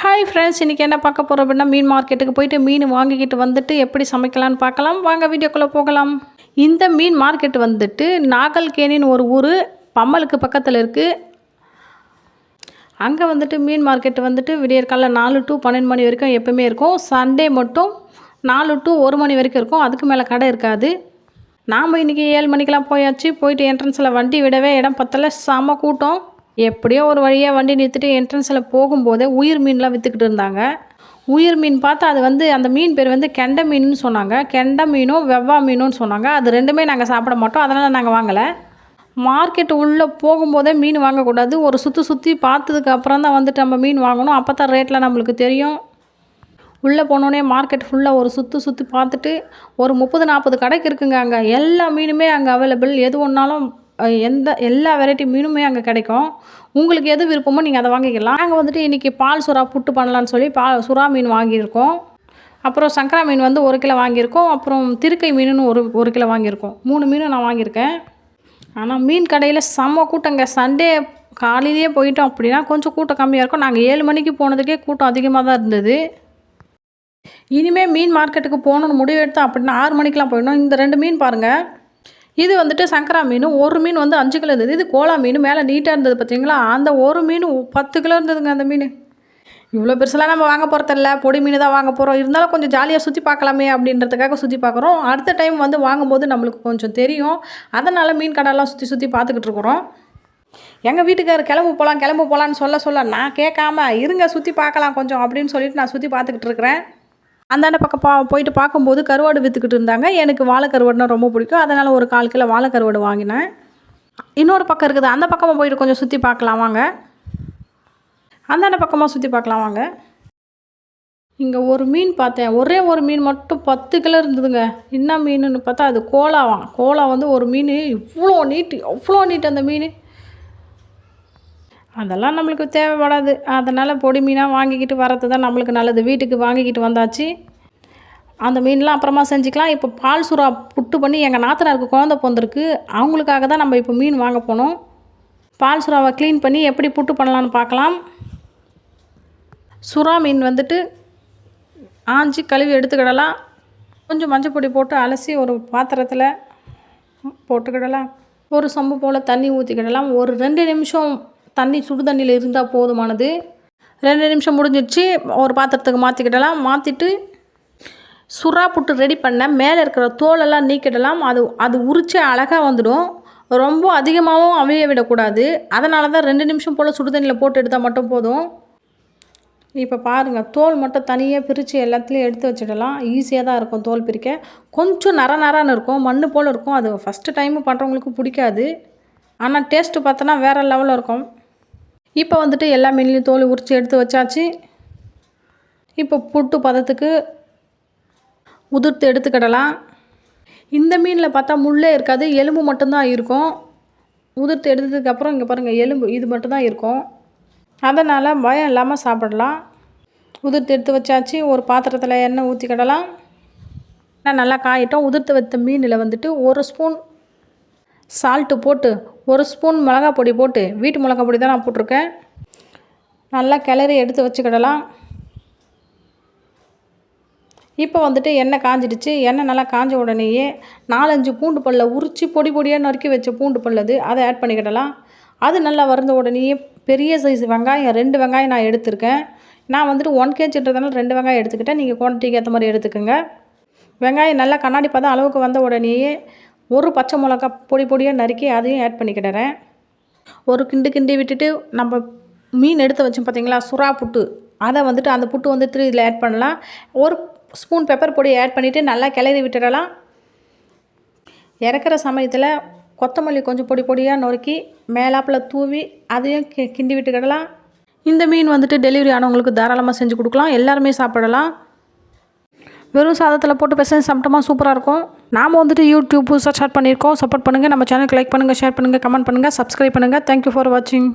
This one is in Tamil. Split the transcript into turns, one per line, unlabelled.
ஹாய் ஃப்ரெண்ட்ஸ், இன்றைக்கி என்ன பார்க்க போகிறோம் அப்படின்னா, மீன் மார்க்கெட்டுக்கு போயிட்டு மீன் வாங்கிக்கிட்டு வந்துட்டு எப்படி சமைக்கலான்னு பார்க்கலாம். வாங்க வீடியோக்குள்ளே போகலாம். இந்த மீன் மார்க்கெட் வந்துட்டு நாகல்கேணின்னு ஒரு ஊர் பம்மலுக்கு பக்கத்தில் இருக்குது. அங்கே வந்துட்டு மீன் மார்க்கெட் வந்துட்டு விடியற்காலைல 4 to 12 மணி வரைக்கும் எப்போவுமே இருக்கும். சண்டே மட்டும் 4 to 1 மணி வரைக்கும் இருக்கும். அதுக்கு மேலே கடை இருக்காது. நாம் இன்றைக்கி 7 மணிக்கெலாம் போயாச்சு. போயிட்டு என்ட்ரன்ஸில் வண்டி விடவே இடம் பத்தலை, செம கூட்டம். எப்படியோ ஒரு வழியாக வண்டி நிறுத்திட்டு என்ட்ரன்ஸில் போகும்போதே உயிர் மீன்லாம் விற்றுக்கிட்டு இருந்தாங்க. உயிர் மீன் பார்த்தா அது அந்த மீன் பேர் கெண்டை மீனுன்னு சொன்னாங்க. கெண்டை மீனும் வெவ்வா மீனும்னு சொன்னாங்க. அது ரெண்டுமே நாங்கள் சாப்பிட மாட்டோம், அதனால் நாங்கள் வாங்கலை. மார்க்கெட்டு உள்ளே போகும்போதே மீன் வாங்கக்கூடாது. ஒரு சுற்றி பார்த்ததுக்கு அப்புறம் தான் வந்துட்டு நம்ம மீன் வாங்கணும். அப்போ தான் ரேட்டில் நம்மளுக்கு தெரியும். உள்ளே போனோடனே மார்க்கெட் ஃபுல்லாக ஒரு சுற்றி பார்த்துட்டு ஒரு 30-40 கடைக்கு இருக்குங்க. அங்கே எல்லா மீனுமே அங்கே அவைலபிள். எது ஒன்றாலும் எல்லா வெரைட்டி மீனுமே அங்கே கிடைக்கும். உங்களுக்கு எது விருப்பமோ நீங்கள் அதை வாங்கிக்கலாம். நாங்கள் வந்துட்டு இன்றைக்கி பால் சுறா புட்டு பண்ணலான்னு சொல்லி சுறா மீன் வாங்கியிருக்கோம். அப்புறம் சங்கரா மீன் 1 கிலோ வாங்கியிருக்கோம். அப்புறம் திருக்கை மீனுன்னு ஒரு கிலோ வாங்கியிருக்கோம். 3 மீனும் நான் வாங்கியிருக்கேன். ஆனால் மீன் கடையில் செம்ம கூட்டங்க. சண்டே காலையிலேயே போயிட்டோம் அப்படின்னா கொஞ்சம் கூட்டம் கம்மியாக இருக்கும். நாங்கள் 7 மணிக்கு போனதுக்கே கூட்டம் அதிகமாக தான் இருந்தது. இனிமேல் மீன் மார்க்கெட்டுக்கு போகணுன்னு முடிவு எடுத்தோம் அப்படின்னா 6 மணிக்கெலாம் போயிடணும். இந்த 2 மீன் பாருங்கள். இது வந்துட்டு சங்கரா மீன். ஒரு மீன் 5 கிலோ இருந்தது. இது கோலா மீன் மேலே நீட்டாக இருந்தது பார்த்தீங்களா. அந்த ஒரு மீன் 10 கிலோ இருந்ததுங்க. அந்த மீன் இவ்வளோ பெருசெல்லாம் நம்ம வாங்க போகிறதில்ல, பொடி மீன் தான் வாங்க போகிறோம். இருந்தாலும் கொஞ்சம் ஜாலியாக சுற்றி பார்க்கலாமே அப்படின்றதுக்காக சுற்றி பார்க்குறோம். அடுத்த டைம் வாங்கும்போது நம்மளுக்கு கொஞ்சம் தெரியும். அதனால் மீன் கடையெல்லாம் சுற்றி பார்த்துக்கிட்டு இருக்கிறோம். எங்கள் வீட்டுக்காரர் கிளம்பு போகலான்னு சொல்ல நான் கேட்காம இருங்க சுற்றி பார்க்கலாம் கொஞ்சம் அப்படின்னு சொல்லிட்டு நான் சுற்றி பார்த்துக்கிட்டு இருக்கிறேன். அந்தாண்ட பக்கம் போயிட்டு பார்க்கும்போது கருவாடு விற்றுக்கிட்டு இருந்தாங்க. எனக்கு வாழை கருவாடுனா ரொம்ப பிடிக்கும். அதனால் ஒரு 1/4 கிலோ வாழை கருவாடு வாங்கினேன். இன்னொரு பக்கம் இருக்குது, அந்த பக்கமாக போயிட்டு கொஞ்சம் சுற்றி பார்க்கலாம் வாங்க. அந்தாண்ட பக்கமாக சுற்றி பார்க்கலாம் வாங்க. இங்கே ஒரு மீன் பார்த்தேன். ஒரே ஒரு மீன் மட்டும் 10 கிலோ இருந்ததுங்க. என்ன மீனுன்னு பார்த்தா அது கோலாவாம். கோலா ஒரு மீன் அவ்வளோ நீட்டு அந்த மீன். அதெல்லாம் நம்மளுக்கு தேவைப்படாது. அதனால் பொடி மீனாக வாங்கிக்கிட்டு வரது தான் நம்மளுக்கு நல்லது. வீட்டுக்கு வாங்கிக்கிட்டு வந்தாச்சு. அந்த மீன்லாம் அப்புறமா செஞ்சுக்கலாம். இப்போ பால் சுறா புட்டு பண்ணி எங்கள் நாத்தனாருக்கு குழந்த பிறந்திருக்கு. அவங்களுக்காக தான் நம்ம இப்போ மீன் வாங்க போனோம். பால் சுறாவை க்ளீன் பண்ணி எப்படி புட்டு பண்ணலான்னு பார்க்கலாம். சுறா மீன் ஆஞ்சி கழுவி எடுத்துக்கிடலாம். கொஞ்சம் மஞ்சள் பொடி போட்டு அலசி ஒரு பாத்திரத்தில் போட்டுக்கிடலாம். ஒரு சொம்பு போல் தண்ணி ஊற்றிக்கிடலாம். ஒரு 2 நிமிஷம் தண்ணி சுடு தண்ணியில் இருந்தால் போதுமானது. 2 நிமிஷம் முடிஞ்சிடுச்சு. ஒரு பாத்திரத்துக்கு மாற்றிக்கிடலாம். மாற்றிட்டு சுறா புட்டு ரெடி பண்ண மேலே இருக்கிற தோலெல்லாம் நீக்கிடலாம். அது உரிச்சு அழகாக வந்துடும். ரொம்ப அதிகமாகவும் அவிய விடக்கூடாது. அதனால தான் 2 நிமிஷம் போல் சுடு தண்ணியில் போட்டு எடுத்தால் மட்டும் போதும். இப்போ பாருங்கள், தோல் மட்டும் தனியாக பிரித்து எல்லாத்துலேயும் எடுத்து வச்சிடலாம். ஈஸியாக தான் இருக்கும் தோல் பிரிக்க. கொஞ்சம் நரன்னு இருக்கும், மண் போல் இருக்கும். அது ஃபஸ்ட்டு டைமு பண்ணுறவங்களுக்கு பிடிக்காது. ஆனால் டேஸ்ட்டு பார்த்தோன்னா வேறு லெவலில் இருக்கும். இப்போ எல்லா மீன்லேயும் தோல் உரித்து எடுத்து வச்சாச்சு. இப்போ புட்டு பதத்துக்கு உதிர்த்து எடுத்துக்கிடலாம். இந்த மீனில் பார்த்தா முள்ளே இருக்காது, எலும்பு மட்டும்தான் இருக்கும். உதிர்த்து எடுத்ததுக்கப்புறம் இங்கே பாருங்கள், எலும்பு இது மட்டும்தான் இருக்கும். அதனால் பயம் இல்லாமல் சாப்பிடலாம். உதிர்த்து எடுத்து வச்சாச்சு. ஒரு பாத்திரத்தில் எண்ணெய் ஊற்றிக்கிடலாம். நல்லா காயிட்டோம். உதிர்த்து வைத்த மீனில் 1 ஸ்பூன் சால்ட்டு போட்டு 1 ஸ்பூன் மிளகா பொடி போட்டு, வீட்டு மிளகா பொடி தான் நான் போட்டிருக்கேன். நல்லா கிளறி எடுத்து வச்சுக்கிடலாம். இப்போ எண்ணெய் காஞ்சிடுச்சு. எண்ணெய் நல்லா காஞ்ச உடனேயே 4-5 பூண்டு பல்லை உரித்து பொடியாக நறுக்கி வச்ச பூண்டு பல்லது அதை ஆட் பண்ணிக்கிடலாம். அது நல்லா வறுந்த உடனேயே பெரிய சைஸ் வெங்காயம் 2 வெங்காயம் நான் எடுத்திருக்கேன். நான் 1 kgன்றதுனால 2 வெங்காயம் எடுத்துக்கிட்டேன். நீங்கள் குவான்டிட்டிக்கு ஏற்ற மாதிரி எடுத்துக்கோங்க. வெங்காயம் நல்லா கண்ணாடி பதம் அளவுக்கு வந்த உடனேயே ஒரு பச்சை மிளகா பொடியாக நறுக்கி அதையும் ஆட் பண்ணிக்கிடுறேன். ஒரு கிண்டி விட்டுட்டு நம்ம மீன் எடுத்து வச்சோம் பார்த்தீங்களா, சுறா புட்டு, அதை அந்த புட்டு இதில் ஆட் பண்ணலாம். 1 ஸ்பூன் பெப்பர் பொடி ஆட் பண்ணிவிட்டு நல்லா கிளறி விட்டுடலாம். இறக்குற சமயத்தில் கொத்தமல்லி கொஞ்சம் பொடியாக நொறுக்கி மேலாப்பில் தூவி அதையும் கிண்டி விட்டுக்கிடலாம். இந்த மீன் டெலிவரி ஆனவங்களுக்கு தாராளமாக செஞ்சு கொடுக்கலாம். எல்லாருமே சாப்பிடலாம். வெறும் சாதத்தில் போட்டு பிசைஞ்சு சாப்பிட்டோமா சூப்பராக இருக்கும். நாம் யூடியூப் புதுசாக ஸ்டார்ட் பண்ணியிருக்கோம். சப்போர்ட் பண்ணுங்கள். நம்ம சேனலுக்கு லைக் பண்ணுங்கள், ஷேர் பண்ணுங்கள், கமெண்ட் பண்ணுங்கள், சப்ஸ்கிரைப் பண்ணுங்கள். தேங்க்யூ ஃபார் வாட்சிங்.